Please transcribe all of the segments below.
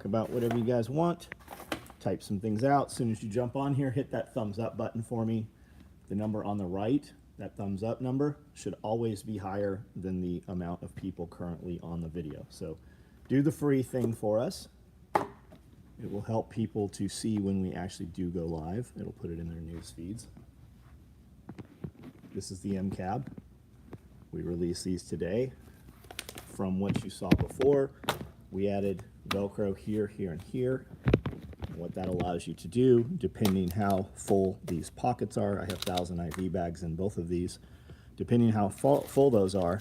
talk about whatever you guys want. Type some things out. As soon as you jump on here, hit that thumbs up button for me. The number on the right, that thumbs up number, should always be higher than the amount of people currently on the video. So do the free thing for us. It will help people to see when we actually do go live. It'll put it in their news feeds. This is the M cab. We released these today. From what you saw before, we added Velcro here, here, and here. And what that allows you to do, depending how full these pockets are, I have 1000 IV bags in both of these. Depending how full those are,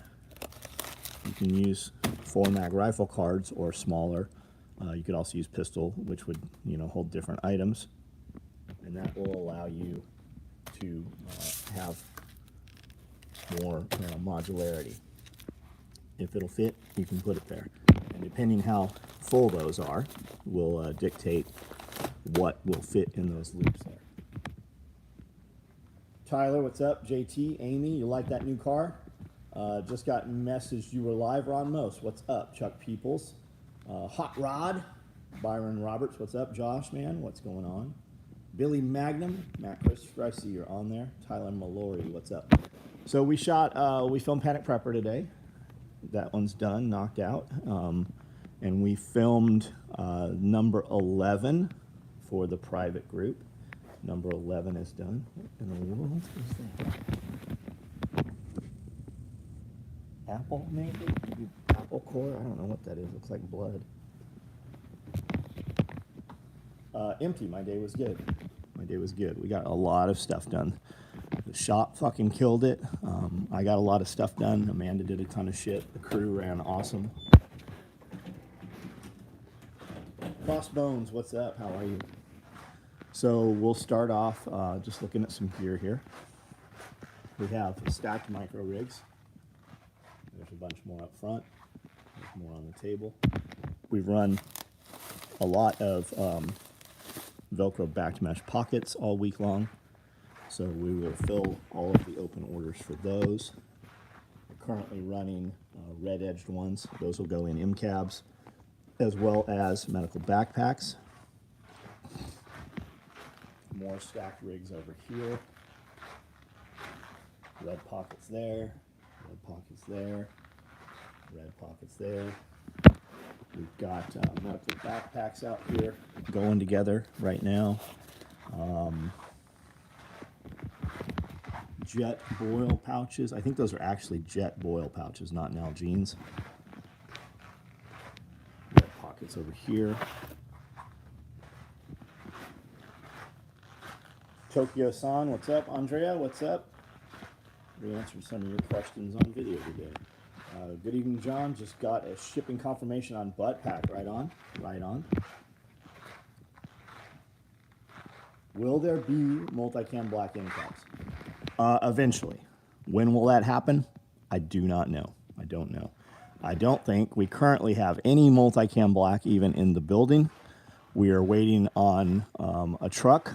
you can use 4-mag rifle cards or smaller. You could also use pistol, which would, hold different items, and that will allow you to have more modularity. If it'll fit, you can put it there. And depending how full those are, will dictate what will fit in those loops there. Tyler, what's up? JT, Amy, you like that new car? Just got messaged you were live. Ron Most, what's up? Chuck Peoples. Hot Rod, Byron Roberts, what's up? Josh, man, what's going on? Billy Magnum, Matt Christopher, I see you're on there. Tyler Mallory, what's up? So we filmed Panic Prepper today. That one's done, knocked out. And we filmed number 11 for the private group. Number 11 is done. What in the world is that? Apple, maybe? Apple core? I don't know what that is. Looks like blood. Empty. My day was good. My day was good. We got a lot of stuff done. The shop fucking killed it. I got a lot of stuff done. Amanda did a ton of shit. The crew ran awesome. Crossbones, what's up? How are you? So we'll start off just looking at some gear here. We have stacked micro rigs. There's a bunch more up front. There's more on the table. We've run a lot of Velcro backed mesh pockets all week long. So we will fill all of the open orders for those. We're currently running red edged ones. Those will go in M cabs, as well as medical backpacks. More stacked rigs over here. Red pockets there, red pockets there, red pockets there. We've got medical backpacks out here going together right now. Jet boil pouches. I think those are actually jet boil pouches, not Nalgene's. Red pockets over here. Tokyo-san, what's up? Andrea, what's up? We answered some of your questions on video today. Good evening, John. Just got a shipping confirmation on butt pack. Right on. Right on. Will there be multicam black end caps? Eventually. When will that happen? I do not know. I don't know. I don't think we currently have any multicam black even in the building. We are waiting on a truck,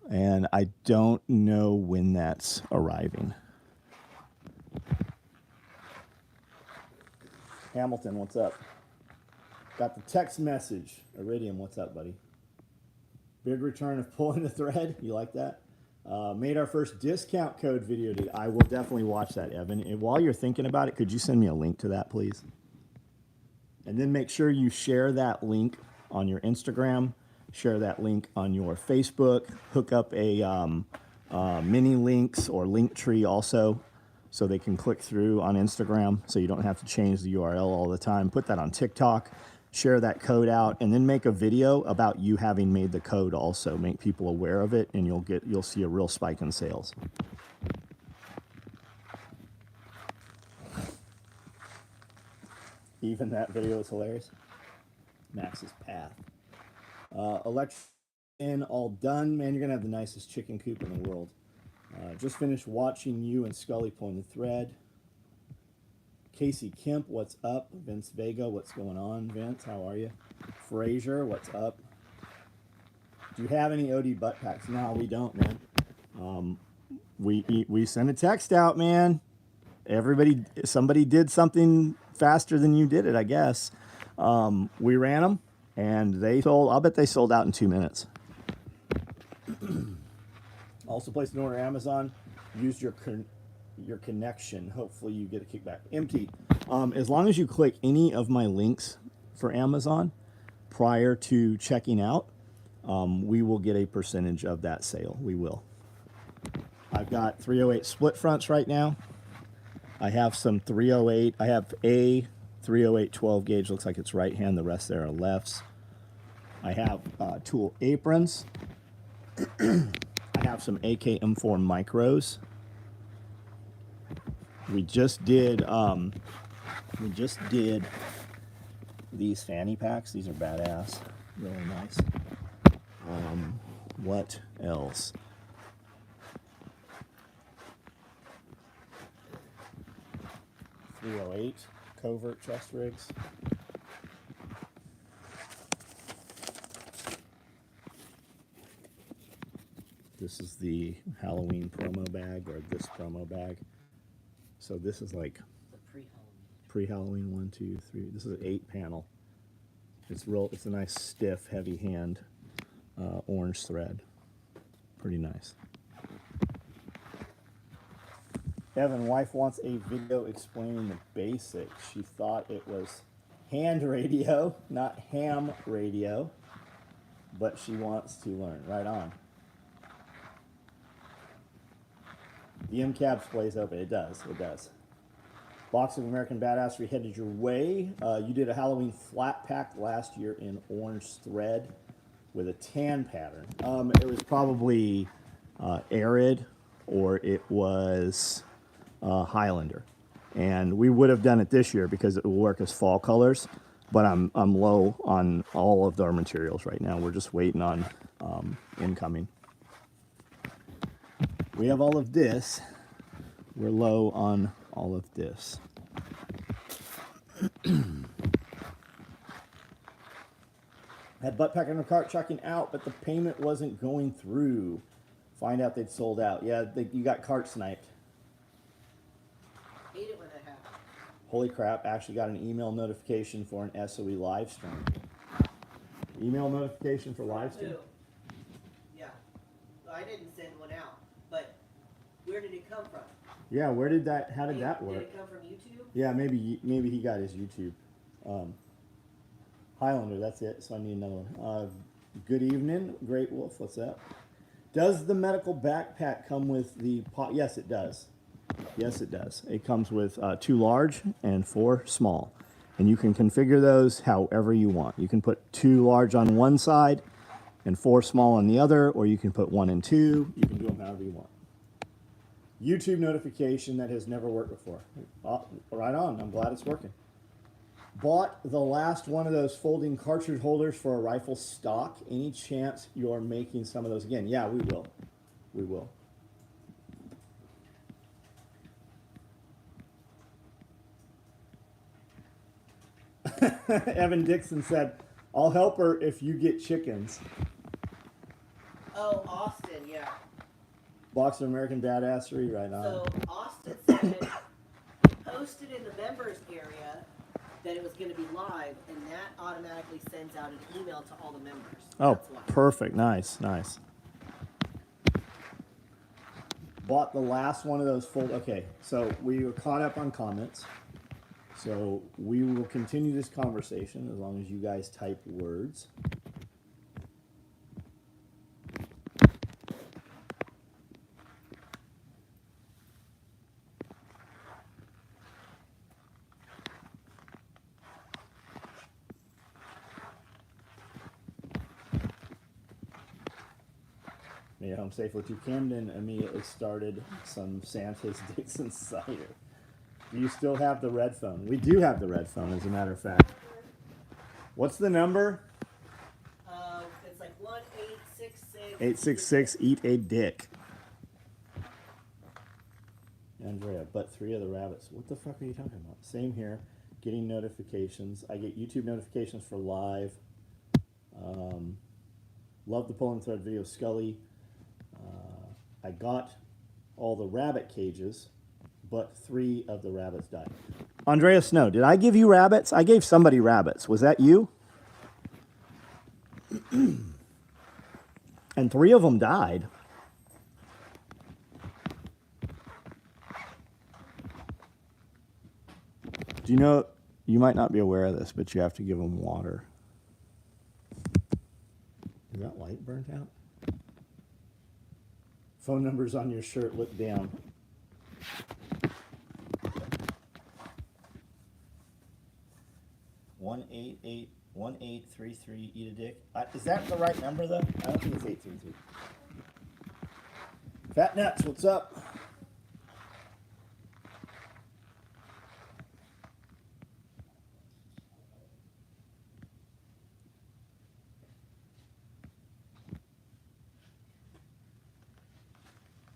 and I don't know when that's arriving. Hamilton, what's up? Got the text message. Iridium, what's up, buddy? Big return of pulling the thread. You like that? Made our first discount code video. Dude. I will definitely watch that, Evan. And while you're thinking about it, could you send me a link to that, please? And then make sure you share that link on your Instagram. Share that link on your Facebook. Hook up a mini links or link tree also, so they can click through on Instagram, so you don't have to change the URL all the time. Put that on TikTok, share that code out, and then make a video about you having made the code also. Make people aware of it, and you'll see a real spike in sales. Even that video is hilarious. Max's Path. Election all done. Man, you're gonna have the nicest chicken coop in the world. Just finished watching you and Scully pulling the thread. Casey Kemp, what's up? Vince Vega, what's going on? Vince, how are you? Frazier, what's up? Do you have any OD butt packs? No, we don't, man. We sent a text out, man. Somebody did something faster than you did it, I guess. We ran them. And I'll bet they sold out in 2 minutes. Also placed an order on Amazon. Used your connection. Hopefully you get a kickback. Empty. As long as you click any of my links for Amazon prior to checking out, we will get a percentage of that sale. We will. I've got 308 split fronts right now. I have some 308. I have a 308 12 gauge. Looks like it's right hand. The rest there are lefts. I have tool aprons. I have some AK M4 micros. We just did these fanny packs. These are badass, really nice. What else? .308 covert chest rigs. This is the Halloween promo bag, or this promo bag. So this is like pre-Halloween 1, 2, 3. This is an 8 panel. It's real. It's a nice stiff, heavy hand orange thread. Pretty nice. Evan, wife wants a video explaining the basics. She thought it was hand radio, not ham radio, but she wants to learn. Right on. The MCAB plays open. It does. It does. Box of American Badassery headed your way. You did a Halloween flat pack last year in orange thread with a tan pattern. It was probably Arid, or it was Highlander. And we would have done it this year because it will work as fall colors. But I'm low on all of our materials right now. We're just waiting on incoming. We have all of this. We're low on all of this. Had butt pack in the cart checking out, but the payment wasn't going through. Find out they'd sold out. Yeah, you got cart sniped. Hate it when that happens. Holy crap, actually got an email notification for an SOE live stream. Email notification for live stream? Yeah. I didn't send one out, but where did it come from? Yeah, how did that work? Did it come from YouTube? Yeah, maybe he got his YouTube. Highlander, that's it, so I need another one. Good evening, Great Wolf, what's up? Does the medical backpack come with the pot? Yes, it does. Yes, it does. It comes with 2 large and 4 small. And you can configure those however you want. You can put 2 large on one side and 4 small on the other, or you can put 1 and 2. You can do them however you want. YouTube notification that has never worked before. Oh, right on. I'm glad it's working. Bought the last one of those folding cartridge holders for a rifle stock. Any chance you're making some of those again? Yeah, we will. We will. Evan Dixon said, I'll help her if you get chickens. Oh, Austin, yeah. Box of American Badassery, right on. So Austin said posted in the members area that it was going to be live, and that automatically sends out an email to all the members. Oh, That's why. perfect. Nice, nice. Bought the last one of those full. Okay, so we were caught up on comments. So we will continue this conversation as long as you guys type words. Made it home safely to Camden. Immediately started some Santa's Dixon cider. Do you still have the red phone? We do have the red phone, as a matter of fact. What's the number? It's like 1-866. 866 eat a dick. Andrea, but 3 of the rabbits. What the fuck are you talking about? Same here. Getting notifications. I get YouTube notifications for live. Love the pulling thread video, Scully. I got all the rabbit cages, but 3 of the rabbits died. Andrea Snow, did I give you rabbits? I gave somebody rabbits. Was that you? And 3 of them died. Do you know, you might not be aware of this, but you have to give them water. Is that light burnt out? Phone number's on your shirt, look down. One eight three three. Eat a dick. Is that the right number though? I don't think it's 833. Fat Nuts, what's up?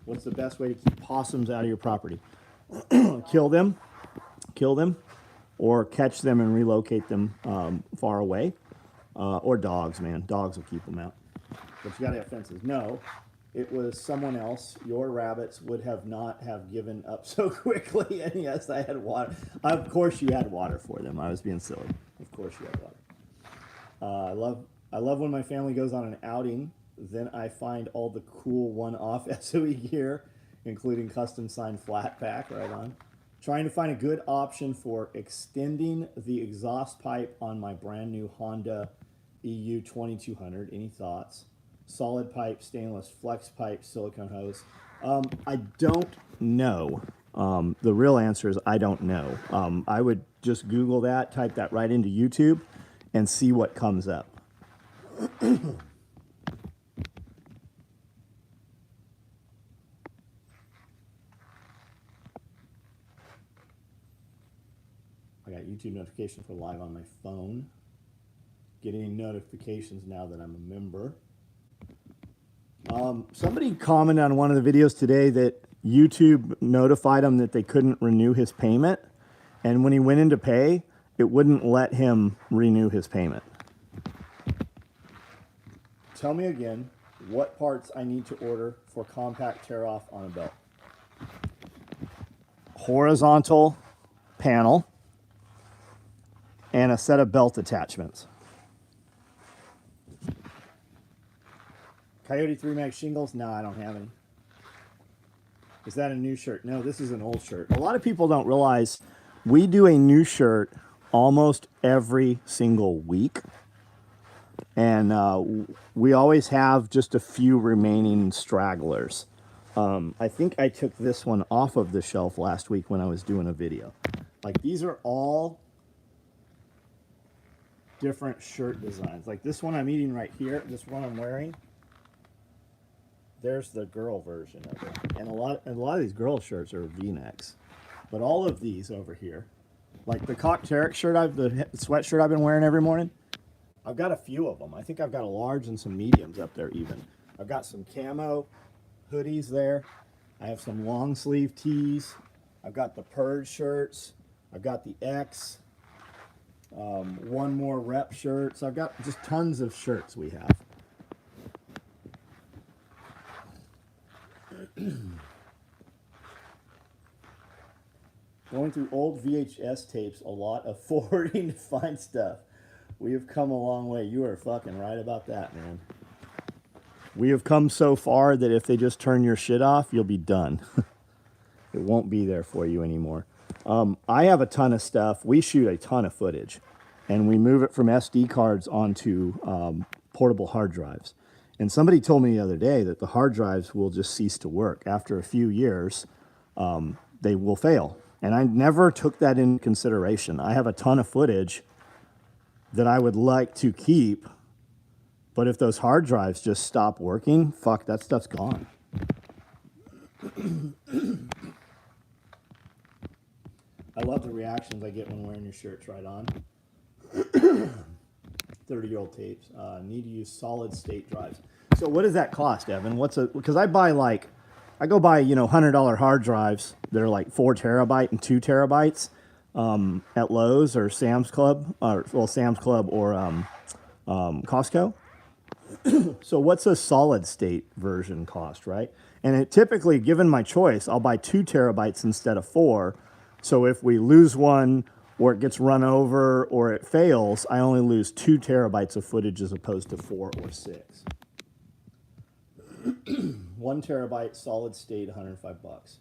What's the best way to keep possums out of your property? Kill them, or catch them and relocate them far away. Or dogs, man. Dogs will keep them out. But you gotta have fences. No, it was someone else. Your rabbits would have not have given up so quickly. And yes, I had water. Of course you had water for them. I was being silly. Of course you had water. I love when my family goes on an outing. Then I find all the cool one-off SOE gear, including custom signed flat pack, right on. Trying to find a good option for extending the exhaust pipe on my brand new Honda EU 2200. Any thoughts? Solid pipe, stainless, flex pipe, silicone hose. I don't know. The real answer is I don't know. I would just Google that, type that right into YouTube, and see what comes up. I got YouTube notifications for live on my phone. Getting notifications now that I'm a member. Somebody commented on one of the videos today that YouTube notified him that they couldn't renew his payment. And when he went in to pay, it wouldn't let him renew his payment. Tell me again what parts I need to order for compact tear-off on a belt. Horizontal panel and a set of belt attachments. Coyote 3 Mag shingles? No, I don't have any. Is that a new shirt? No, this is an old shirt. A lot of people don't realize we do a new shirt almost every single week. And we always have just a few remaining stragglers. I think I took this one off of the shelf last week when I was doing a video. Like, these are all different shirt designs. Like this one I'm eating right here, this one I'm wearing, there's the girl version of it. And a lot of these girl shirts are V-necks. But all of these over here, like the Cockteric shirt, the sweatshirt I've been wearing every morning, I've got a few of them. I think I've got a large and some mediums up there even. I've got some camo hoodies there. I have some long sleeve tees. I've got the Purge shirts. I've got the X. One more rep shirt. So I've got just tons of shirts we have. Going through old VHS tapes, a lot of forwarding to find stuff. We have come a long way. You are fucking right about that, man. We have come so far that if they just turn your shit off, you'll be done. It won't be there for you anymore. I have a ton of stuff. We shoot a ton of footage, and we move it from SD cards onto portable hard drives. And somebody told me the other day that the hard drives will just cease to work. After a few years, they will fail. And I never took that into consideration. I have a ton of footage that I would like to keep, but if those hard drives just stop working, fuck, that stuff's gone. I love the reactions I get when wearing your shirts right on. 30-year-old tapes. Need to use solid state drives. So what does that cost, Evan? Because I go buy, $100 hard drives that are like 4 terabyte and 2 terabytes at Lowe's or Sam's Club, or Costco. So what's a solid state version cost, right? And it typically, given my choice, I'll buy 2 terabytes instead of 4. So if we lose one or it gets run over, or it fails, I only lose 2 terabytes of footage as opposed to 4 or 6. 1 terabyte solid state, $105.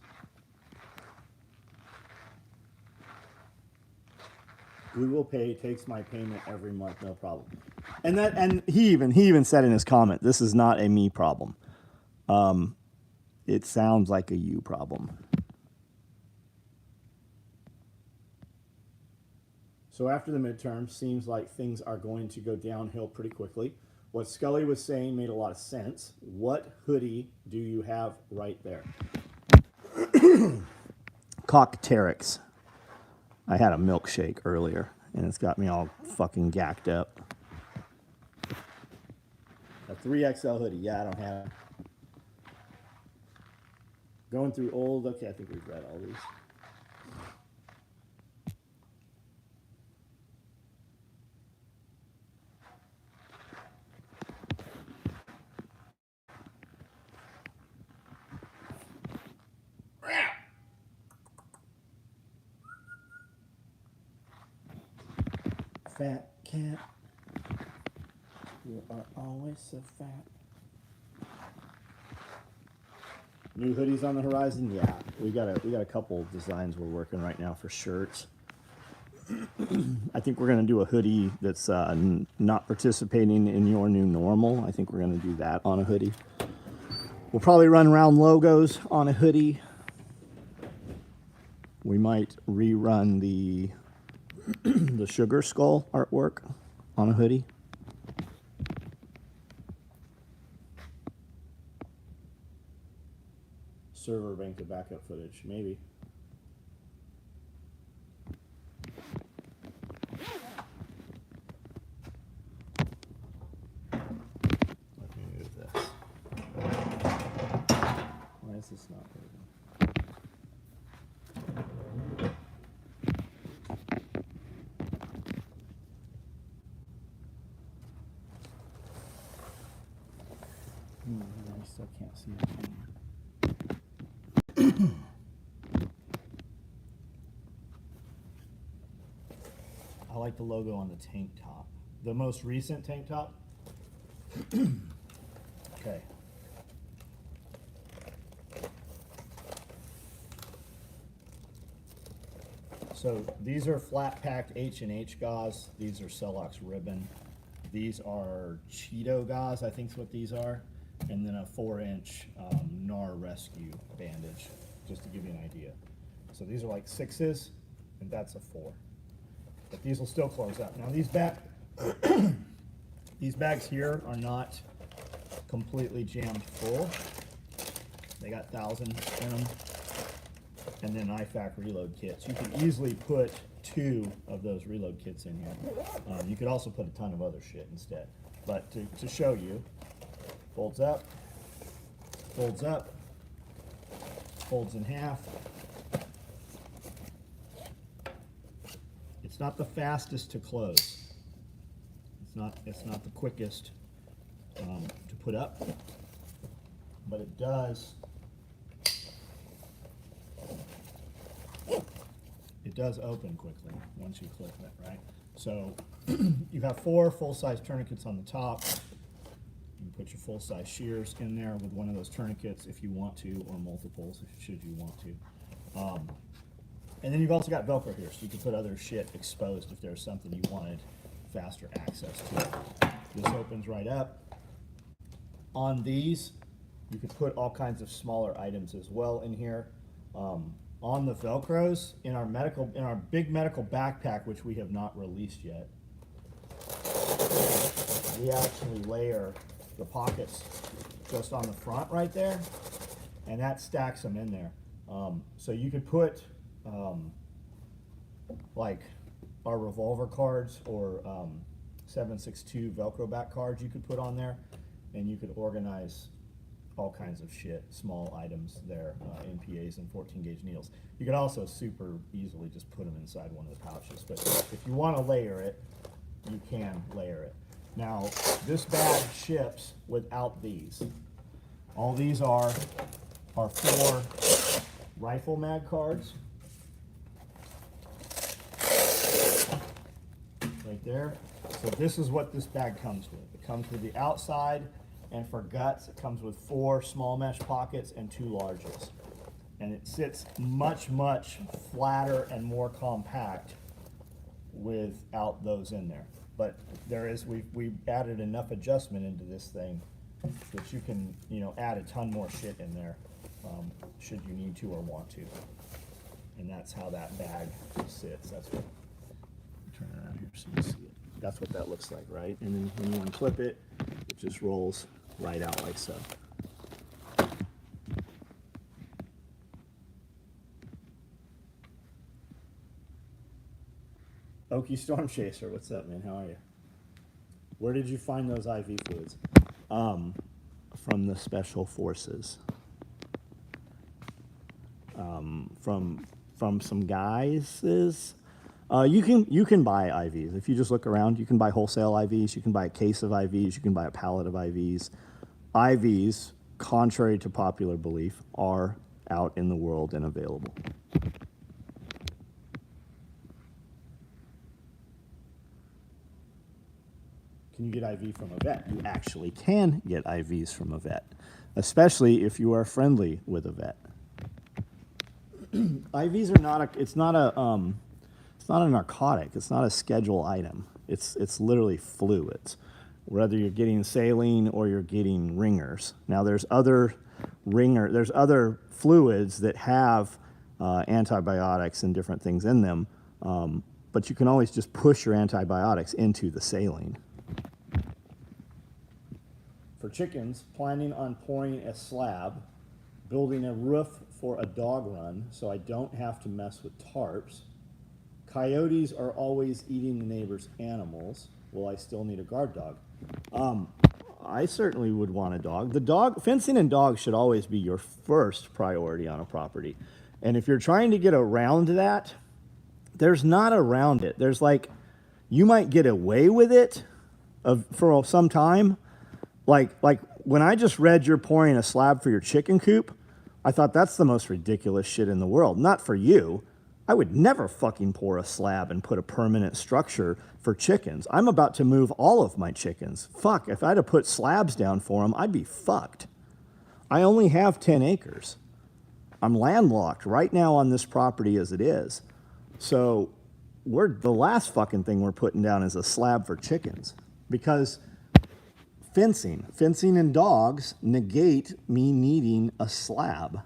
Google Pay takes my payment every month, no problem. And he even said in his comment, this is not a me problem. It sounds like a you problem. So after the midterm, seems like things are going to go downhill pretty quickly. What Scully was saying made a lot of sense. What hoodie do you have right there? Cockterix. I had a milkshake earlier, and it's got me all fucking gacked up. A 3XL hoodie. Yeah, I don't have it. Going through old. Okay, I think we've read all these. Fat cat, you are always so fat. New hoodies on the horizon? Yeah, we got a couple designs we're working right now for shirts. I think we're gonna do a hoodie that's not participating in your new normal. I think we're gonna do that on a hoodie. We'll probably run around logos on a hoodie. We might rerun the sugar skull artwork on a hoodie. Server bank of backup footage, maybe. Let me move this. Why is this not moving? I still can't see it. I like the logo on the tank top. The most recent tank top. Okay. So these are flat packed H&H gauze. These are Celox ribbon. These are Cheeto gauze, I think is what these are. And then a 4-inch NAR rescue bandage, just to give you an idea. So these are like 6s, and that's a 4. But these will still close up. Now these bags here are not completely jammed full. They got thousands in them. And then IFAC reload kits. You can easily put 2 of those reload kits in here. You could also put a ton of other shit instead. But to show you, folds up, folds in half. It's not the fastest to close. It's not the quickest to put up, but it does open quickly once you click it, right? So you have 4 full-size tourniquets on the top. You can put your full-size shears in there with one of those tourniquets if you want to, or multiples should you want to. And then you've also got Velcro here, so you can put other shit exposed if there's something you wanted faster access to. This opens right up. On these, you could put all kinds of smaller items as well in here. On the Velcros, in our big medical backpack, which we have not released yet, we actually layer the pockets just on the front right there, and that stacks them in there. So you could put like our revolver cards or 7.62 Velcro back cards you could put on there, and you could organize all kinds of shit, small items there, NPAs and 14 gauge needles. You could also super easily just put them inside one of the pouches, but if you want to layer it, you can layer it. Now, this bag ships without these. All these are 4 rifle mag cards. right there. So this is what this bag comes with. It comes with the outside, and for guts, it comes with 4 small mesh pockets and 2 larges. And it sits much, much flatter and more compact without those in there. But there is, we've added enough adjustment into this thing that you can, add a ton more shit in there, should you need to or want to. And that's how that bag sits. That's what, turn it around here so you see it. That's what that looks like, right? And then when you unclip it, it just rolls right out like so. Okie Storm Chaser, what's up, man? How are you? Where did you find those IV fluids? From the Special Forces. From some guys. You can buy IVs. If you just look around, you can buy wholesale IVs, you can buy a case of IVs, you can buy a pallet of IVs. IVs, contrary to popular belief, are out in the world and available. Can you get IV from a vet? You actually can get IVs from a vet, especially if you are friendly with a vet. IVs are not it's not a narcotic. It's not a schedule item. It's literally fluids, whether you're getting saline or you're getting ringers. Now there's other fluids that have antibiotics and different things in them, but you can always just push your antibiotics into the saline. For chickens, planning on pouring a slab, building a roof for a dog run so I don't have to mess with tarps. Coyotes are always eating the neighbor's animals. Will I still need a guard dog? I certainly would want a dog. Fencing and dogs should always be your first priority on a property. And if you're trying to get around that, there's not around it. There's you might get away with it for some time. Like when I just read you're pouring a slab for your chicken coop, I thought that's the most ridiculous shit in the world. Not for you. I would never fucking pour a slab and put a permanent structure for chickens. I'm about to move all of my chickens. Fuck, if I had to put slabs down for them, I'd be fucked. I only have 10 acres. I'm landlocked right now on this property as it is. So the last fucking thing we're putting down is a slab for chickens, because fencing and dogs negate me needing a slab.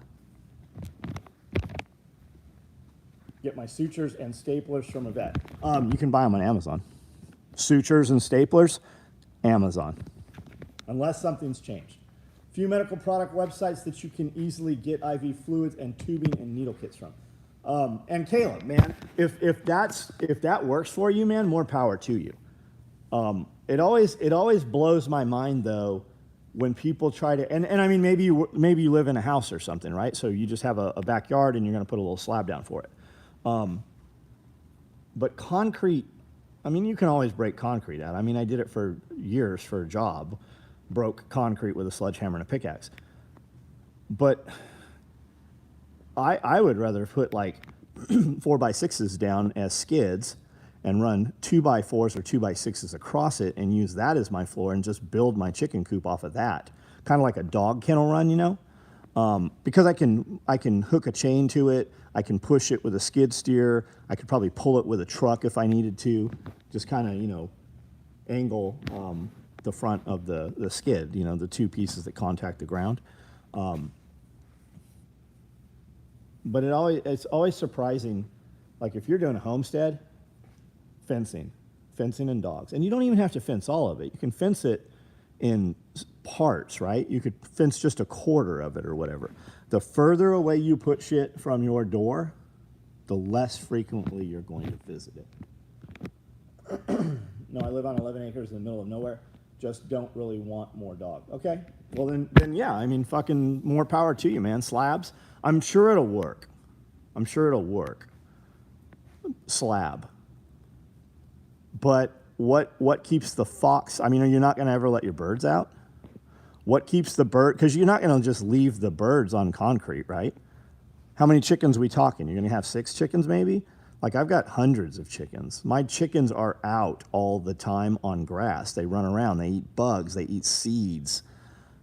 Get my sutures and staplers from a vet. You can buy them on Amazon. Sutures and staplers, Amazon. Unless something's changed. Few medical product websites that you can easily get IV fluids and tubing and needle kits from. And Caleb, man, if that works for you, man, more power to you. It always blows my mind though when people try to, and I mean maybe you live in a house or something, right? So you just have a backyard and you're gonna put a little slab down for it. But concrete, I mean, you can always break concrete out. I mean, I did it for years for a job, broke concrete with a sledgehammer and a pickaxe. But I would rather put 4x6s down as skids and run 2x4s or 2x6s across it and use that as my floor and just build my chicken coop off of that. Kind of like a dog kennel run, because I can hook a chain to it. I can push it with a skid steer. I could probably pull it with a truck if I needed to. Just kind of, angle the front of the skid, the 2 pieces that contact the ground. But it's always surprising, if you're doing a homestead, fencing and dogs. And you don't even have to fence all of it. You can fence it in parts, right? You could fence just a quarter of it or whatever. The further away you put shit from your door, the less frequently you're going to visit it. No, I live on 11 acres in the middle of nowhere. Just don't really want more dog. Okay, well then yeah, I mean, fucking more power to you, man. Slabs, I'm sure it'll work. Slab. But what keeps the fox? I mean, are you not going to ever let your birds out? What keeps the bird? Because you're not going to just leave the birds on concrete, right? How many chickens are we talking? You're going to have 6 chickens maybe? Like I've got hundreds of chickens. My chickens are out all the time on grass. They run around, they eat bugs, they eat seeds,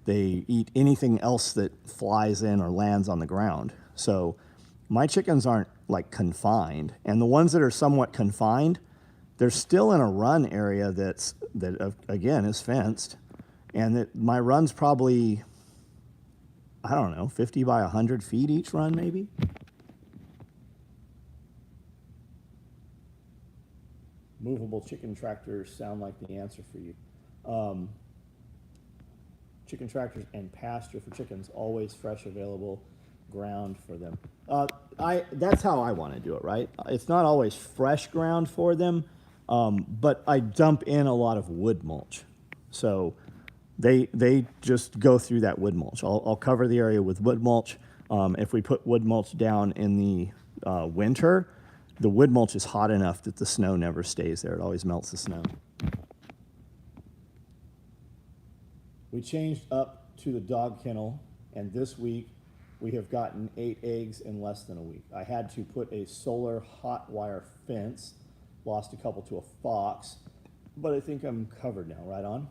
they eat anything else that flies in or lands on the ground. So my chickens aren't like confined. And the ones that are somewhat confined, they're still in a run area that again is fenced. And that my run's probably, I don't know, 50 by 100 feet each run maybe. Movable chicken tractors sound like the answer for you. Chicken tractors and pasture for chickens, always fresh, available ground for them. That's how I want to do it, right? It's not always fresh ground for them, but I dump in a lot of wood mulch. So they just go through that wood mulch. I'll cover the area with wood mulch. If we put wood mulch down in the winter, the wood mulch is hot enough that the snow never stays there. It always melts the snow. We changed up to the dog kennel, and this week we have gotten 8 eggs in less than a week. I had to put a solar hot wire fence, lost a couple to a fox, but I think I'm covered now. Right on?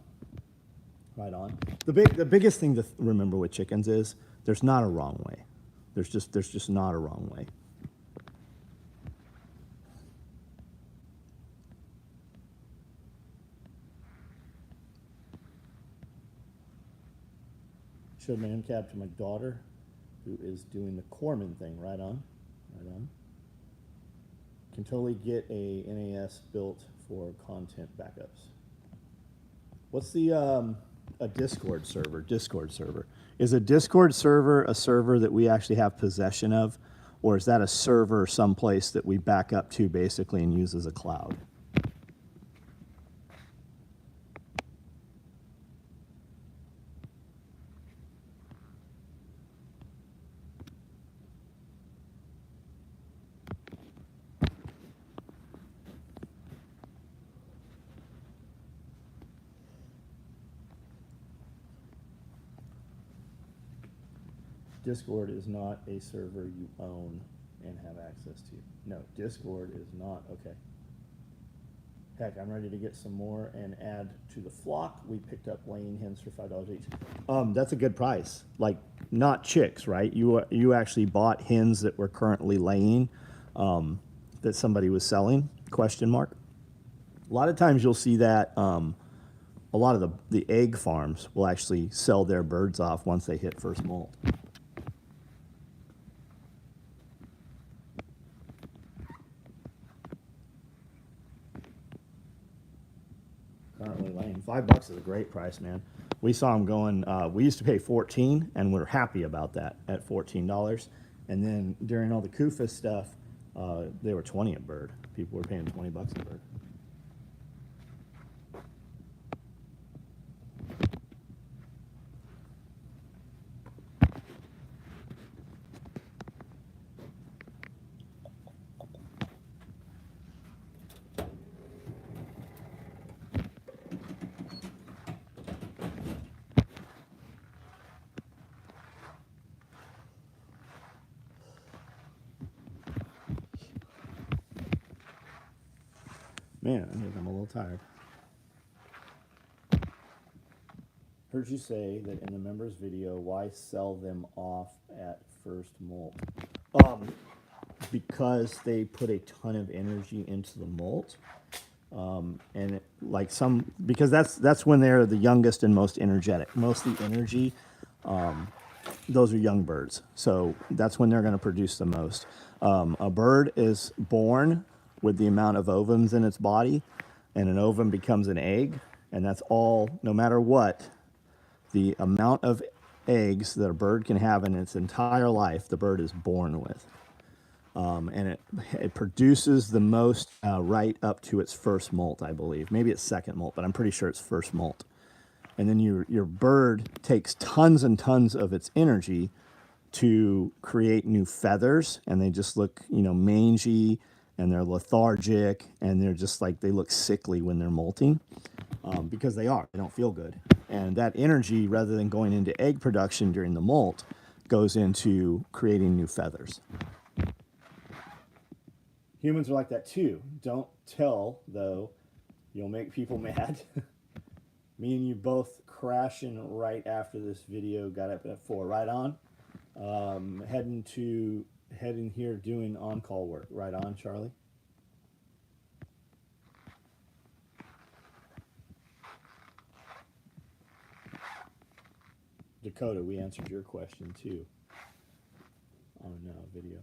Right on. The biggest thing to remember with chickens is there's not a wrong way. There's just not a wrong way. Showed my end cap to my daughter, who is doing the Corman thing. Right on, right on. Can totally get a NAS built for content backups. What's the a Discord server? Discord server. Is a Discord server a server that we actually have possession of, or is that a server someplace that we back up to basically and use as a cloud? Discord is not a server you own and have access to. No, Discord is not. Okay. Heck, I'm ready to get some more and add to the flock. We picked up laying hens for $5 each. That's a good price. Like, not chicks, right? You actually bought hens that were currently laying that somebody was selling, question mark. A lot of times you'll see that a lot of the egg farms will actually sell their birds off once they hit first molt. Currently laying $5 is a great price, man. We saw them going. We used to pay $14, and we're happy about that at $14. And then during all the KUFA stuff, they were 20 a bird. People were paying $20 a bird. Man, I think I'm a little tired. Heard you say that in the members video, why sell them off at first molt? Because they put a ton of energy into the molt. And it, like because that's when they're the youngest and most energetic. Most of the energy, those are young birds. So that's when they're going to produce the most. A bird is born with the amount of ovums in its body, and an ovum becomes an egg, and that's all, no matter what, the amount of eggs that a bird can have in its entire life, the bird is born with. And it produces the most right up to its first molt, I believe. Maybe it's second molt, but I'm pretty sure it's first molt. And then your bird takes tons and tons of its energy to create new feathers, and they just look, mangy, and they're lethargic, and they're just like, they look sickly when they're molting, because they don't feel good. And that energy, rather than going into egg production during the molt, goes into creating new feathers. Humans are like that too. Don't tell, though. You'll make people mad. Me and you both crashing right after this video. Got up at 4. Right on. Heading here doing on-call work. Right on, Charlie. Dakota, we answered your question too. Oh no, video.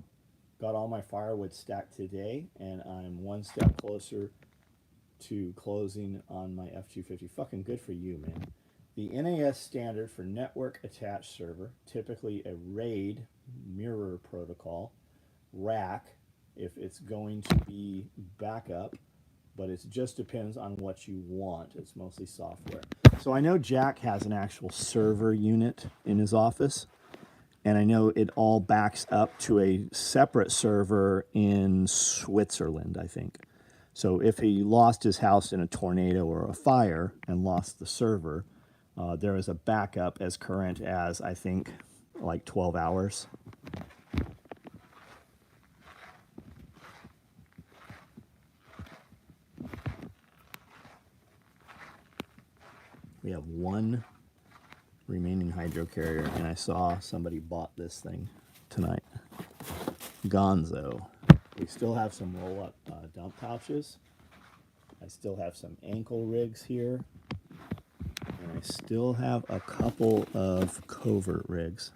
Got all my firewood stacked today, and I'm one step closer to closing on my F-250. Fucking good for you, man. The NAS standard for network attached server, typically a RAID mirror protocol, rack if it's going to be backup, but it just depends on what you want. It's mostly software. So I know Jack has an actual server unit in his office, and I know it all backs up to a separate server in Switzerland, I think. So if he lost his house in a tornado or a fire and lost the server, there is a backup as current as, I think, like 12 hours. We have one remaining hydrocarrier, and I saw somebody bought this thing tonight. Gonzo. We still have some roll-up dump pouches. I still have some ankle rigs here. And I still have a couple of covert rigs.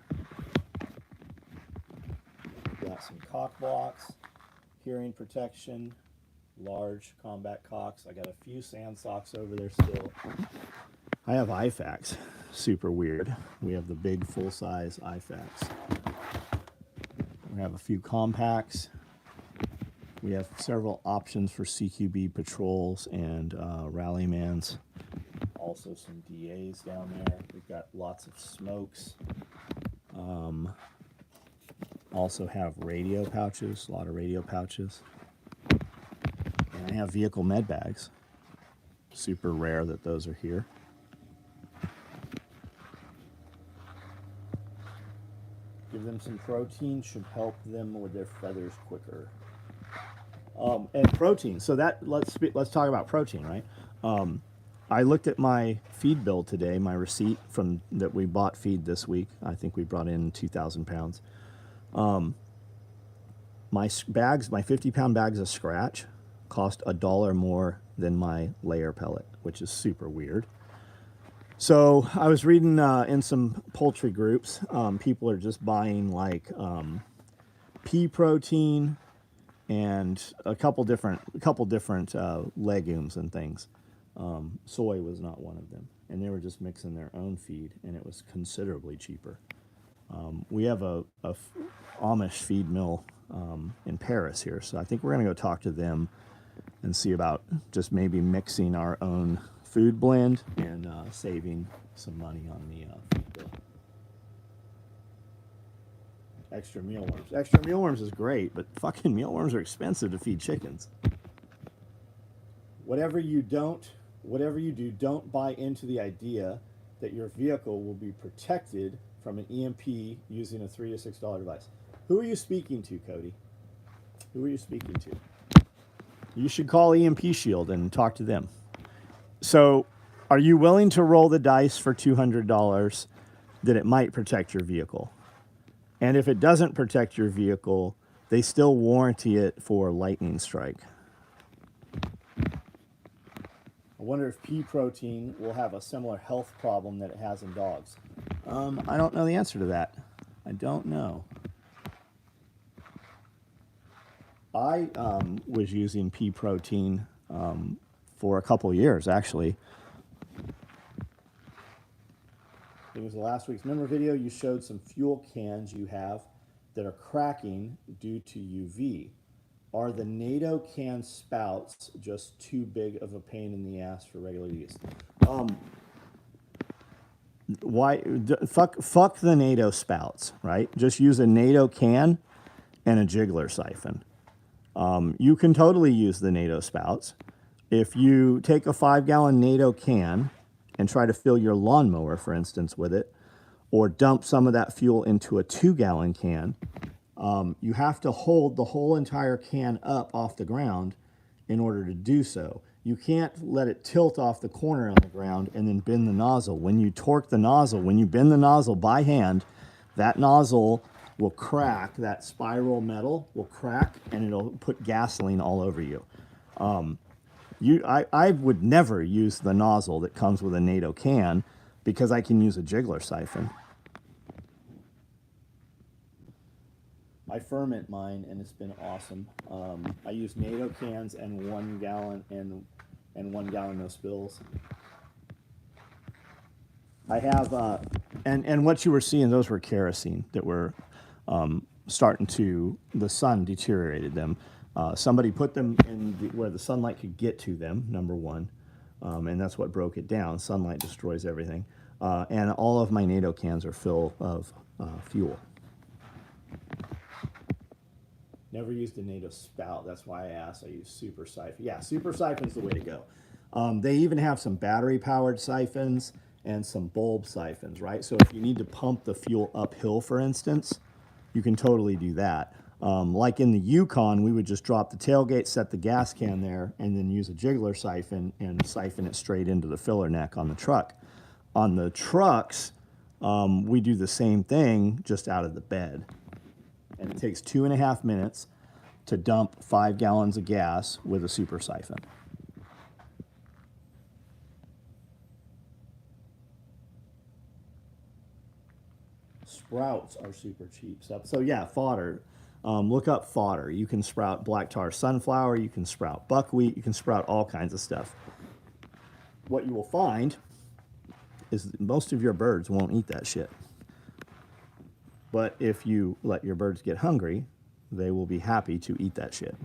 Got some cock blocks, hearing protection, large combat cocks. I got a few sand socks over there still. I have IFACs. Super weird. We have the big full-size IFACs. We have a few compacts. We have several options for CQB patrols and rallymans. Also some DAs down there. We've got lots of smokes. Also have radio pouches, a lot of radio pouches. And I have vehicle med bags. Super rare that those are here. Give them some protein, should help them with their feathers quicker. And protein. So that let's talk about protein, right? I looked at my feed bill today, my receipt from that we bought feed this week. I think we brought in 2,000 pounds. My bags, my 50-pound bags of scratch, cost $1 more than my layer pellet, which is super weird. So I was reading in some poultry groups, people are just buying like pea protein and a couple different legumes and things. Soy was not one of them, and they were just mixing their own feed, and it was considerably cheaper. We have a Amish feed mill in Paris here, so I think we're going to go talk to them and see about just maybe mixing our own food blend and saving some money on the feed bill. Extra mealworms. Extra mealworms is great, but fucking mealworms are expensive to feed chickens. Whatever you do, don't buy into the idea that your vehicle will be protected from an EMP using a $3 to $6 device. Who are you speaking to, Cody? Who are you speaking to? You should call EMP Shield and talk to them. So, are you willing to roll the dice for $200 that it might protect your vehicle? And if it doesn't protect your vehicle, they still warranty it for lightning strike. I wonder if pea protein will have a similar health problem that it has in dogs. I don't know the answer to that. I don't know. I was using pea protein for a couple years, actually. It was last week's member video. You showed some fuel cans you have that are cracking due to UV. Are the NATO can spouts just too big of a pain in the ass for regular use? Fuck the NATO spouts, right? Just use a NATO can and a jiggler siphon. You can totally use the NATO spouts. If you take a 5-gallon NATO can and try to fill your lawnmower, for instance, with it, or dump some of that fuel into a 2-gallon can You have to hold the whole entire can up off the ground in order to do so. You can't let it tilt off the corner on the ground and then bend the nozzle. When you torque the nozzle, when you bend the nozzle by hand, that nozzle will crack, that spiral metal will crack, and it'll put gasoline all over you. I would never use the nozzle that comes with a NATO can because I can use a jiggler siphon. I ferment mine, and it's been awesome. I use NATO cans and 1 gallon and 1 gallon no spills. I have and what you were seeing, those were kerosene that were starting to, the sun deteriorated them. Somebody put them in where the sunlight could get to them, number one, and that's what broke it down. Sunlight destroys everything. And all of my NATO cans are full of fuel. Never used a NATO spout. That's why I asked. I use super siphon. Yeah, super siphon's the way to go. They even have some battery-powered siphons and some bulb siphons, right? So if you need to pump the fuel uphill, for instance, you can totally do that. Like in the Yukon, we would just drop the tailgate, set the gas can there, and then use a jiggler siphon and siphon it straight into the filler neck on the truck. On the trucks, we do the same thing, just out of the bed. And it takes 2.5 minutes to dump 5 gallons of gas with a super siphon. Sprouts are super cheap. So yeah, fodder. Look up fodder. You can sprout black tar sunflower. You can sprout buckwheat. You can sprout all kinds of stuff. What you will find is that most of your birds won't eat that shit. But if you let your birds get hungry, they will be happy to eat that shit.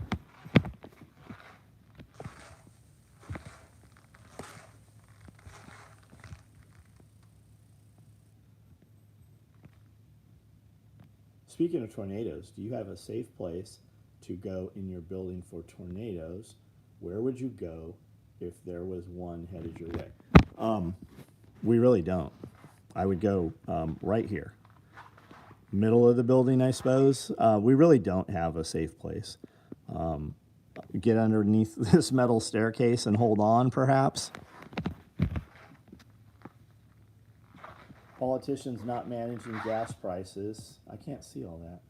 Speaking of tornadoes, do you have a safe place to go in your building for tornadoes? Where would you go if there was one headed your way? We really don't. I would go right here. Middle of the building, I suppose. We really don't have a safe place. Get underneath this metal staircase and hold on, perhaps. Politicians not managing gas prices. I can't see all that.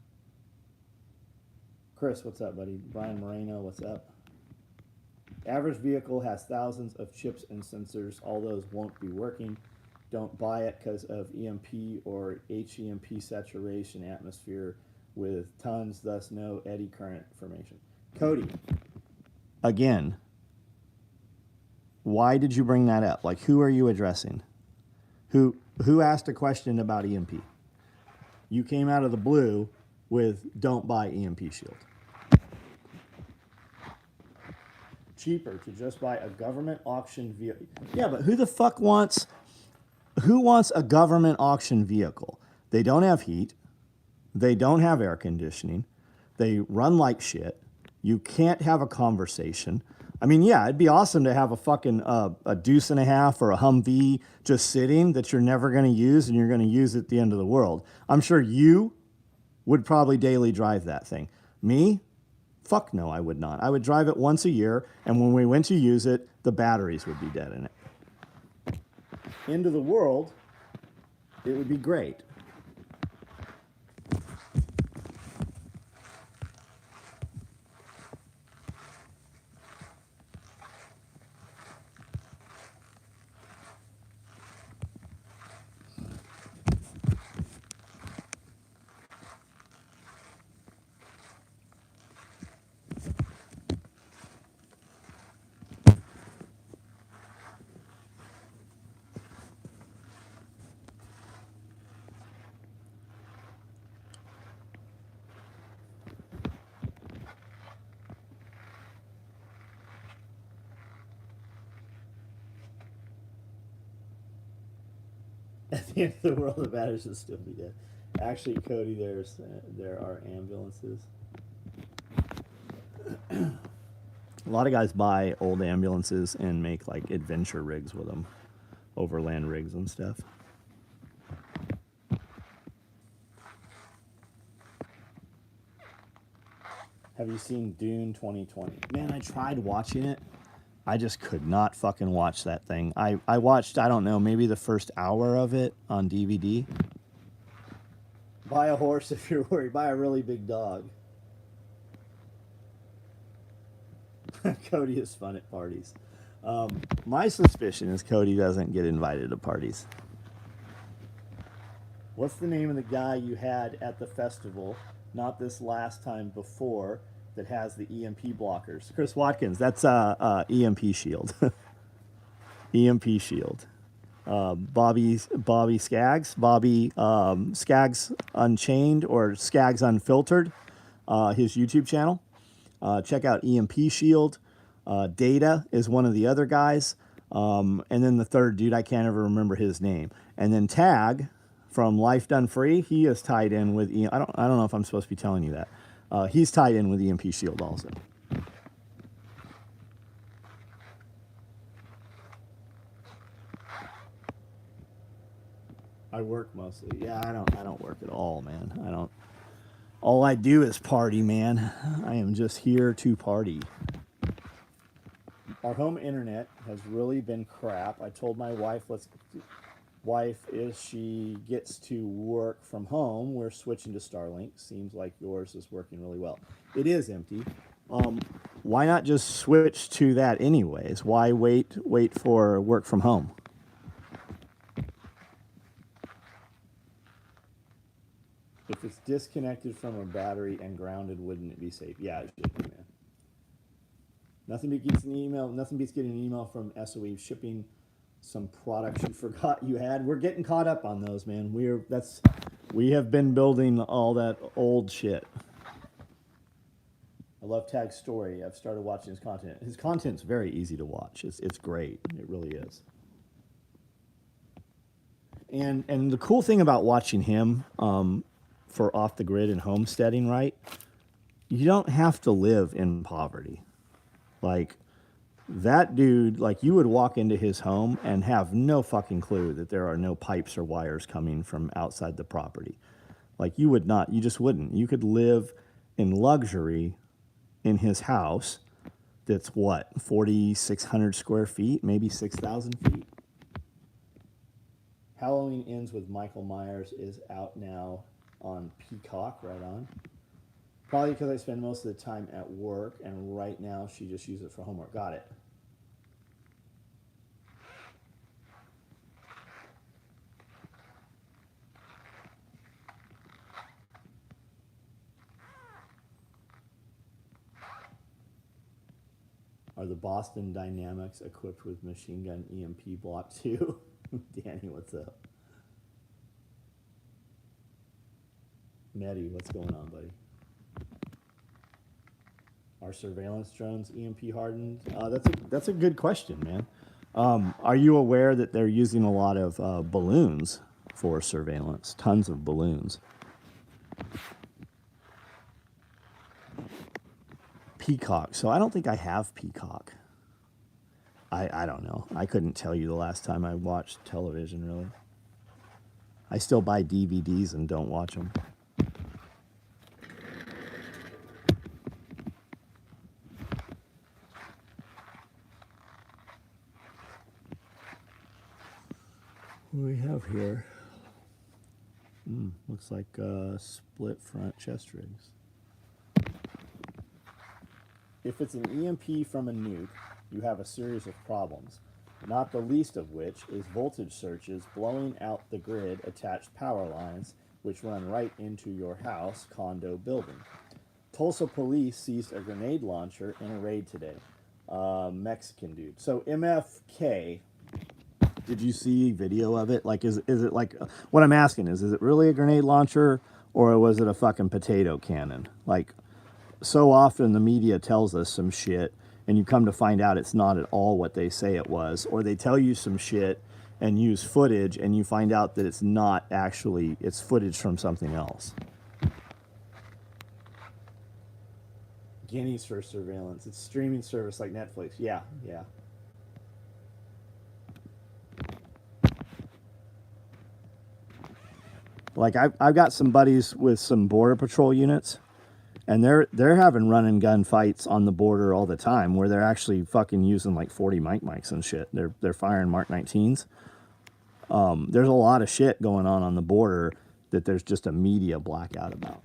Chris, what's up, buddy? Brian Moreno, what's up? Average vehicle has thousands of chips and sensors. All those won't be working. Don't buy it because of EMP or HEMP saturation atmosphere with tons, thus no eddy current formation. Cody, again, why did you bring that up? Like, who are you addressing? Who asked a question about EMP? You came out of the blue with don't buy EMP shield. Cheaper to just buy a government auction vehicle. Yeah, but who the fuck wants a government auction vehicle? They don't have heat. They don't have air conditioning. They run like shit. You can't have a conversation. I mean, yeah, it'd be awesome to have a fucking a deuce and a half or a Humvee just sitting that you're never going to use and you're going to use at the end of the world. I'm sure you would probably daily drive that thing. Me? Fuck no, I would not. I would drive it once a year, and when we went to use it, the batteries would be dead in it. End of the world, it would be great. At the end of the world, the batteries will still be dead. Actually, Cody, there are ambulances. A lot of guys buy old ambulances and make like adventure rigs with them, overland rigs and stuff. Have you seen Dune 2020? Man, I tried watching it. I just could not fucking watch that thing. I watched, I don't know, maybe the first hour of it on DVD. Buy a horse if you're worried. Buy a really big dog. Cody is fun at parties. My suspicion is Cody doesn't get invited to parties. What's the name of the guy you had at the festival, not this last time before, that has the EMP blockers? Chris Watkins. That's EMP Shield. EMP Shield. Bobby Skaggs. Bobby Skaggs Unchained or Skaggs Unfiltered. His YouTube channel. Check out EMP Shield. Data is one of the other guys. And then the third dude, I can't ever remember his name. And then Tag from Life Done Free, he is tied in with I don't know if I'm supposed to be telling you that. He's tied in with EMP Shield also. I work mostly. Yeah, I don't work at all, man. I don't. All I do is party, man. I am just here to party. Our home internet has really been crap. I told my wife, if she gets to work from home, we're switching to Starlink. Seems like yours is working really well. It is empty. Why not just switch to that anyways? Why wait for work from home? If it's disconnected from a battery and grounded, wouldn't it be safe? Yeah, it should be, man. Nothing beats an email. Nothing beats getting an email from SOE shipping some products you forgot you had. We're getting caught up on those, man. We have been building all that old shit. I love Tag's story. I've started watching his content. His content's very easy to watch. It's great. It really is. And the cool thing about watching him for off the grid and homesteading, right? You don't have to live in poverty. Like that dude, like you would walk into his home and have no fucking clue that there are no pipes or wires coming from outside the property. Like you just wouldn't. You could live in luxury in his house that's what, 4,600 square feet, maybe 6,000 feet. Halloween Ends with Michael Myers is out now on Peacock, right on. Probably because I spend most of the time at work, and right now she just uses it for homework. Got it. Are the Boston Dynamics equipped with machine gun EMP block too? Danny, what's up? Medi, what's going on, buddy? Are surveillance drones EMP hardened? That's a good question, man. Are you aware that they're using a lot of balloons for surveillance? Tons of balloons. Peacock. So I don't think I have Peacock. I don't know. I couldn't tell you the last time I watched television, really. I still buy DVDs and don't watch them. What do we have here? Looks like split front chest rigs. If it's an EMP from a nuke, you have a series of problems, not the least of which is voltage surges blowing out the grid attached power lines, which run right into your house condo building. Tulsa police seized a grenade launcher in a raid today. Mexican dude. So MFK, did you see video of it? Like, is it like, what I'm asking is it really a grenade launcher or was it a fucking potato cannon? Like, so often the media tells us some shit and you come to find out it's not at all what they say it was, or they tell you some shit and use footage and you find out that it's not actually, it's footage from something else. Guineas for surveillance. It's streaming service like Netflix. Yeah. Like I've got some buddies with some border patrol units, And they're having run and gun fights on the border all the time where they're actually fucking using like 40 mics and shit. They're firing Mark 19s. There's a lot of shit going on the border that there's just a media blackout about.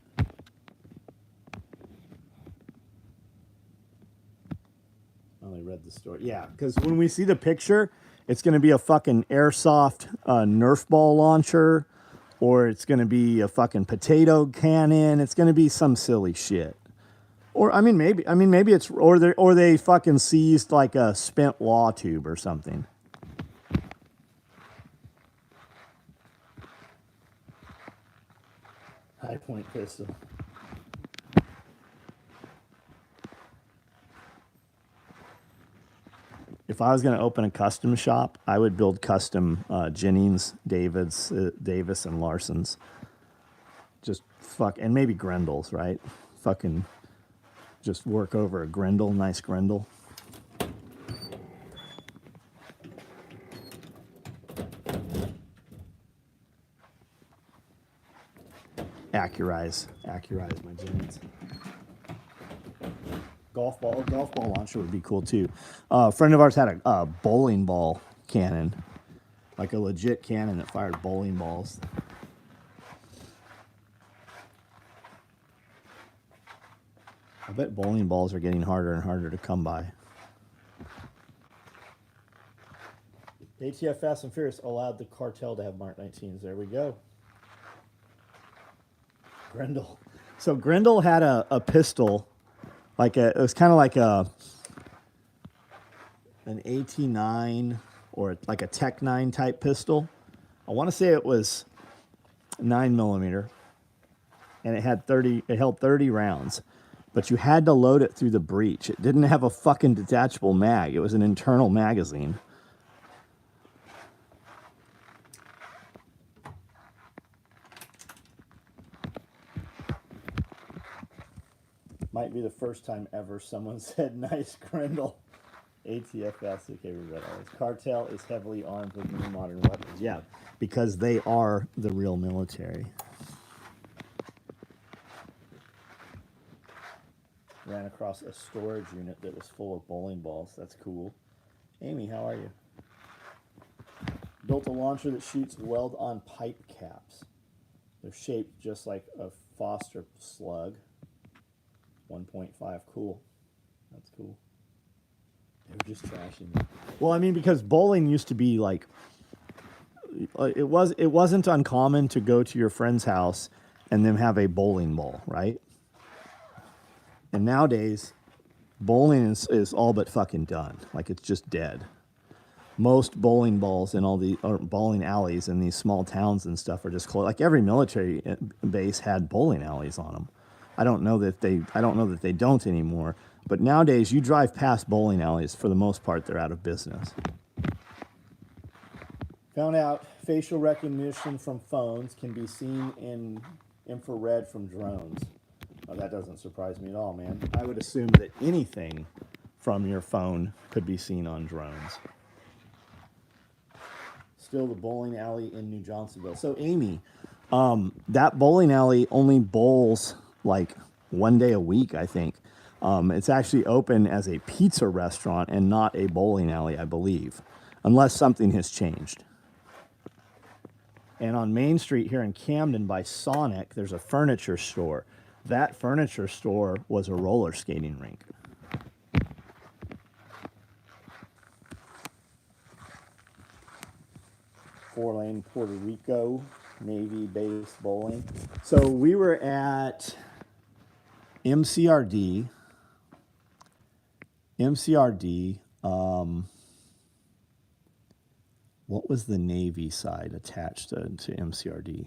I only read the story. Yeah, because when we see the picture, it's going to be a fucking airsoft Nerf ball launcher, or it's going to be a fucking potato cannon. It's going to be some silly shit. Or maybe it's or they fucking seized like a spent law tube or something. High point pistol. If I was going to open a custom shop, I would build custom Jennings, Davis, and Larson's. Just and maybe Grendel's, right? Fucking just work over a Grendel, nice Grendel. Accurize my Jennings. Golf ball launcher would be cool too. A friend of ours had a bowling ball cannon, like a legit cannon that fired bowling balls. I bet bowling balls are getting harder and harder to come by. ATF Fast and Furious allowed the cartel to have Mark 19s. There we go. Grendel. So Grendel had a pistol. It was kind of like an AT9 or like a Tech 9 type pistol. I want to say it was 9mm, and it held 30 rounds, but you had to load it through the breech. It didn't have a fucking detachable mag. It was an internal magazine. Might be the first time ever someone said nice Grendel. ATFS, okay, we read all this. Cartel is heavily armed with new modern weapons. Yeah, because they are the real military. Ran across a storage unit that was full of bowling balls. That's cool. Amy, how are you? Built a launcher that shoots weld-on pipe caps. They're shaped just like a Foster slug. 1.5, cool. That's cool. They were just trashing me. Well, because bowling used to be like, it wasn't uncommon to go to your friend's house and them have a bowling ball, right? And nowadays, bowling is all but fucking done. Like, it's just dead. Most bowling balls in or bowling alleys in these small towns and stuff are just closed. Like, every military base had bowling alleys on them. I don't know that they don't anymore. But nowadays, you drive past bowling alleys, for the most part, they're out of business. Found out facial recognition from phones can be seen in infrared from drones. Oh, that doesn't surprise me at all, man. I would assume that anything from your phone could be seen on drones. Still the bowling alley in New Johnsonville. So, Amy, that bowling alley only bowls like one day a week, I think. It's actually open as a pizza restaurant and not a bowling alley, I believe, unless something has changed. And on Main Street here in Camden by Sonic, there's a furniture store. That furniture store was a roller skating rink. Four-lane Puerto Rico Navy-based bowling. So we were at MCRD. What was the Navy side attached to MCRD?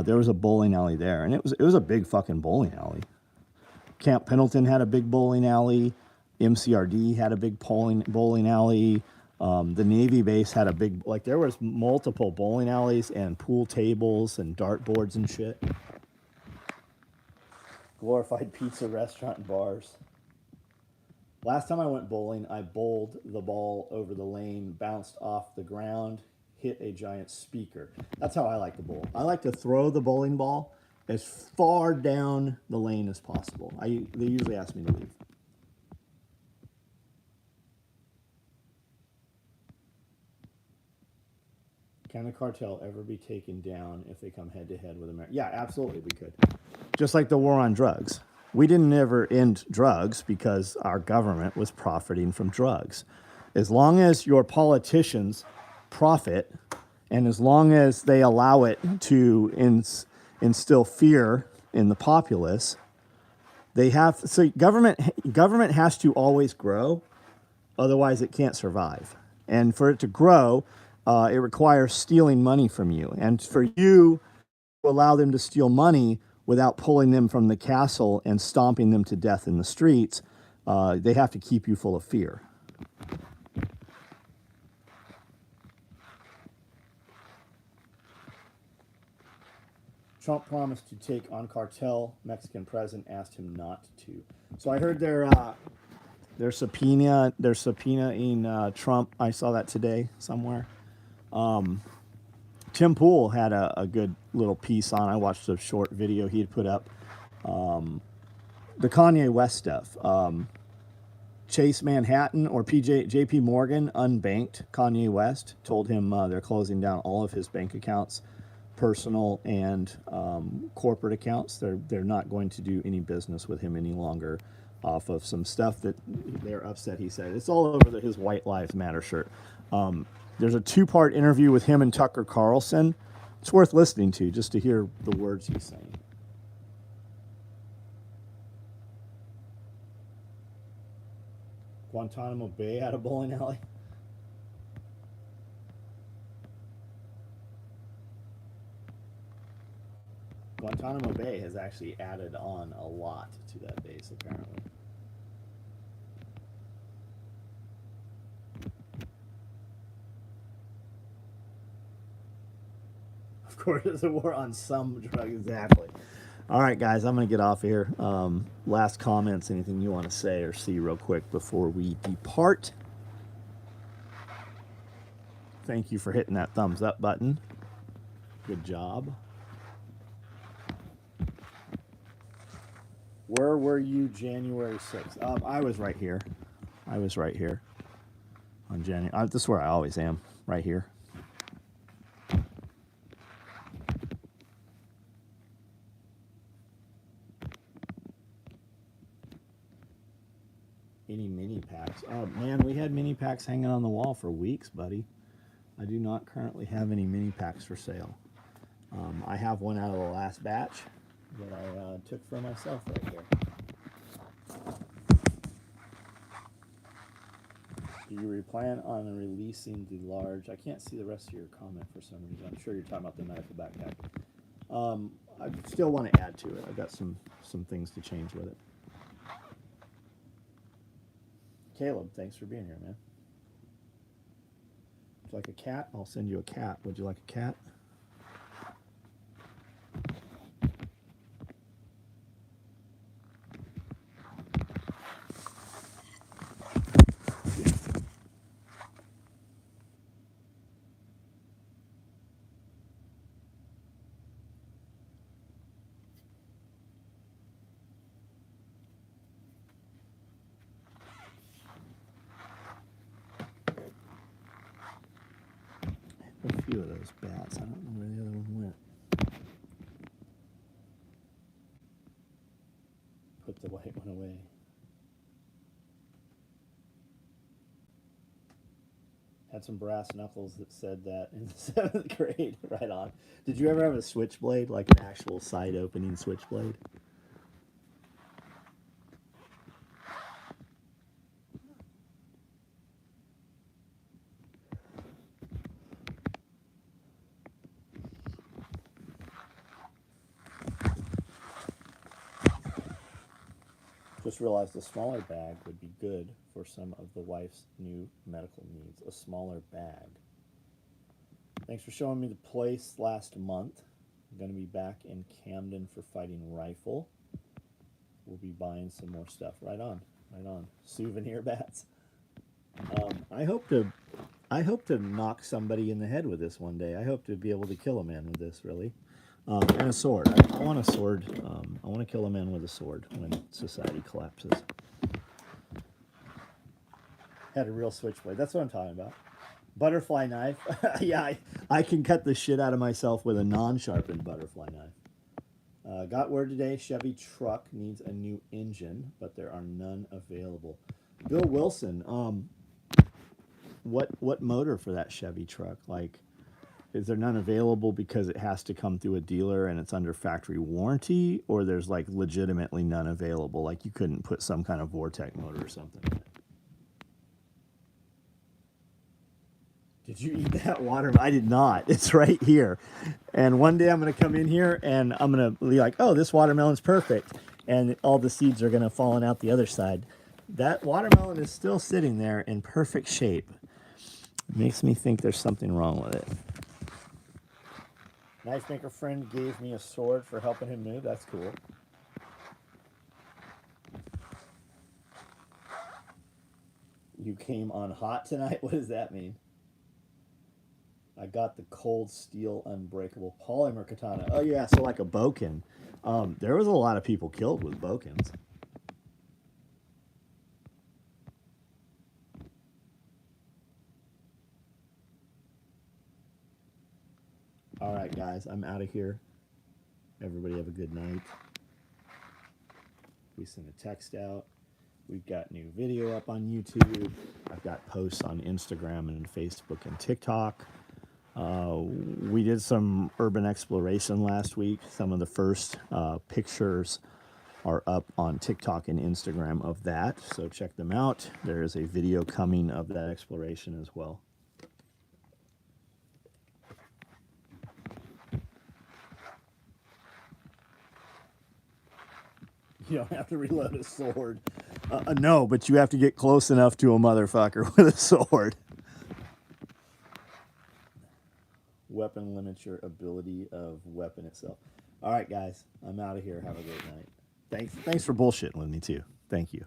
There was a bowling alley there, and it was a big fucking bowling alley. Camp Pendleton had a big bowling alley. MCRD had a big bowling alley. The Navy base had a big, there was multiple bowling alleys and pool tables and dartboards and shit. Glorified pizza restaurant and bars. Last time I went bowling, I bowled the ball over the lane, bounced off the ground, hit a giant speaker. That's how I like to bowl. I like to throw the bowling ball as far down the lane as possible. They usually ask me to leave. Can the cartel ever be taken down if they come head to head with America? Yeah, absolutely, we could. Just like the war on drugs. We didn't ever end drugs because our government was profiting from drugs. As long as your politicians profit and as long as they allow it to instill fear in the populace, they have so government has to always grow, otherwise it can't survive. And for it to grow, it requires stealing money from you. And for you to allow them to steal money without pulling them from the castle and stomping them to death in the streets, they have to keep you full of fear. Trump promised to take on Cartel. Mexican president asked him not to. So I heard they're subpoenaing Trump. I saw that today somewhere. Tim Pool had a good little piece on. I watched a short video he had put up. The Kanye West stuff. Chase Manhattan or JP Morgan unbanked Kanye West, told him they're closing down all of his bank accounts, personal and corporate accounts. They're not going to do any business with him any longer off of some stuff that they're upset. He said it's all over his White Lives Matter shirt. There's a 2-part interview with him and Tucker Carlson. It's worth listening to just to hear the words he's saying. Guantanamo Bay had a bowling alley. Guantanamo Bay has actually added on a lot to that base, apparently. Of course, there's a war on some drug, exactly. All right, guys, I'm going to get off here. Last comments, anything you want to say or see real quick before we depart? Thank you for hitting that thumbs up button. Good job. Where were you January 6th? I was right here. I was right here on January. This is where I always am, right here. Any mini packs? Oh man, we had mini packs hanging on the wall for weeks, buddy. I do not currently have any mini packs for sale. I have one out of the last batch that I took for myself right here. Do you plan on releasing the large? I can't see the rest of your comment for some reason. I'm sure you're talking about the medical backpack. I still want to add to it. I've got some things to change with it. Caleb, thanks for being here, man. Would you like a cat? I'll send you a cat. Would you like a cat? A few of those bats. I don't know where the other one went. Put the white one away. Had some brass knuckles that said that in the 7th grade. Right on. Did you ever have a switchblade, like an actual side opening switchblade? Just realized a smaller bag would be good for some of the wife's new medical needs. A smaller bag. Thanks for showing me the place last month. I'm going to be back in Camden for Fighting Rifle. We'll be buying some more stuff. Right on. Right on. Souvenir bats. I hope to knock somebody in the head with this one day. I hope to be able to kill a man with this, really. And a sword. I want a sword. I want to kill a man with a sword when society collapses. Had a real switchblade. That's what I'm talking about. Butterfly knife. Yeah, I can cut the shit out of myself with a non-sharpened butterfly knife. Got word today, Chevy truck needs a new engine, but there are none available. Bill Wilson, what motor for that Chevy truck? Like, is there none available because it has to come through a dealer and it's under factory warranty, or there's like legitimately none available? Like you couldn't put some kind of Vortec motor or something in it. Did you eat that watermelon? I did not. It's right here. And one day I'm going to come in here and I'm going to be like, oh, this watermelon's perfect. And all the seeds are going to fall out the other side. That watermelon is still sitting there in perfect shape. It makes me think there's something wrong with it. Knife maker friend gave me a sword for helping him move. That's cool. You came on hot tonight? What does that mean? I got the cold steel unbreakable polymer katana. Oh yeah, so like a boken. There was a lot of people killed with bokens. All right, guys, I'm out of here. Everybody have a good night. We sent a text out. We've got new video up on YouTube. I've got posts on Instagram and Facebook and TikTok. We did some urban exploration last week. Some of the first pictures are up on TikTok and Instagram of that, so check them out. There is a video coming of that exploration as well. You don't have to reload a sword. No, but you have to get close enough to a motherfucker with a sword. Weapon limits your ability of weapon itself. All right, guys, I'm out of here. Have a great night. Thanks for bullshitting with me too. Thank you.